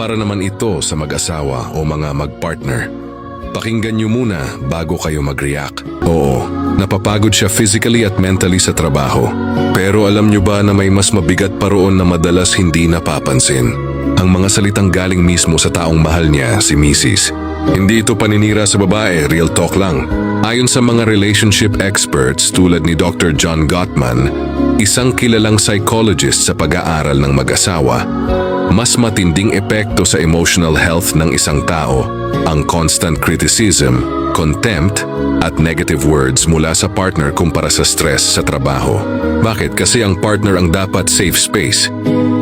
para naman ito sa mag-asawa o mga mag-partner. Pakinggan niyo muna bago kayo mag-react. Oo, napapagod siya physically at mentally sa trabaho. Pero alam niyo ba na may mas mabigat pa roon na madalas hindi napapansin? Ang mga salitang galing mismo sa taong mahal niya, si Mrs. Hindi ito paninira sa babae, real talk lang. Ayon sa mga relationship experts tulad ni Dr. John Gottman, isang kilalang psychologist sa pag-aaral ng mag-asawa, mas matinding epekto sa emotional health ng isang tao ang constant criticism, contempt, at negative words mula sa partner kumpara sa stress sa trabaho. Bakit? Kasi ang partner ang dapat safe space.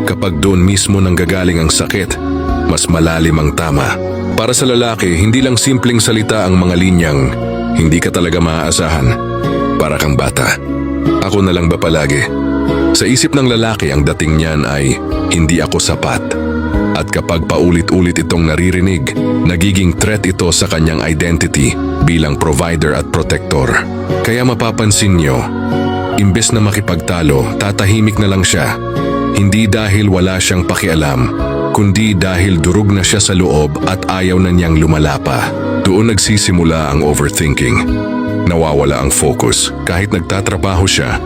Kapag doon mismo nanggagaling ang sakit, mas malalim ang tama. Para sa lalaki, hindi lang simpleng salita ang mga linyang, hindi ka talaga maaasahan. Para kang bata. Ako na lang ba palagi? Sa isip ng lalaki ang dating niyan ay, hindi ako sapat. At kapag paulit-ulit itong naririnig, nagiging threat ito sa kanyang identity bilang provider at protector. Kaya mapapansin nyo, imbes na makipagtalo, tatahimik na lang siya. Hindi dahil wala siyang pakialam, kundi dahil durog na siya sa loob at ayaw na niyang lumala pa. Doon nagsisimula ang overthinking. Nawawala ang focus. Kahit nagtatrabaho siya,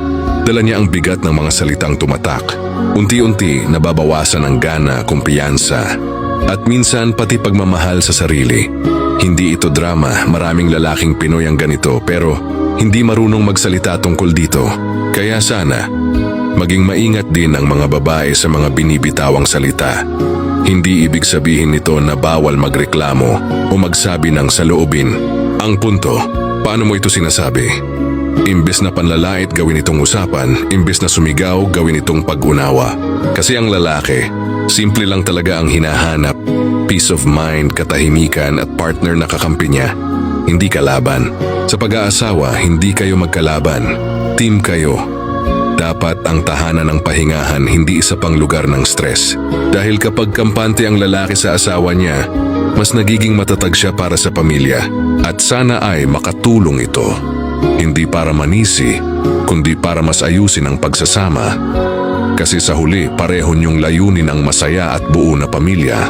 dala niya ang bigat ng mga salitang tumatak. Unti-unti nababawasan ang gana, kumpiyansa, at minsan pati pagmamahal sa sarili. Hindi ito drama, maraming lalaking Pinoy ang ganito pero hindi marunong magsalita tungkol dito. Kaya sana, maging maingat din ang mga babae sa mga binibitawang salita. Hindi ibig sabihin nito na bawal magreklamo o magsabi ng saloobin. Ang punto, paano mo ito sinasabi? Imbes na panlalait gawin itong usapan, imbes na sumigaw gawin itong pag-unawa. Kasi ang lalaki, simple lang talaga ang hinahanap. Peace of mind, katahimikan at partner na kakampi niya. Hindi kalaban. Sa pag-aasawa, hindi kayo magkalaban. Team kayo. Dapat ang tahanan ng pahingahan hindi isa pang lugar ng stress. Dahil kapag kampante ang lalaki sa asawa niya, mas nagiging matatag siya para sa pamilya. At sana ay makatulong ito. Hindi para manisi, kundi para mas ayusin ang pagsasama. Kasi sa huli, pareho niyong layunin ang masaya at buo na pamilya.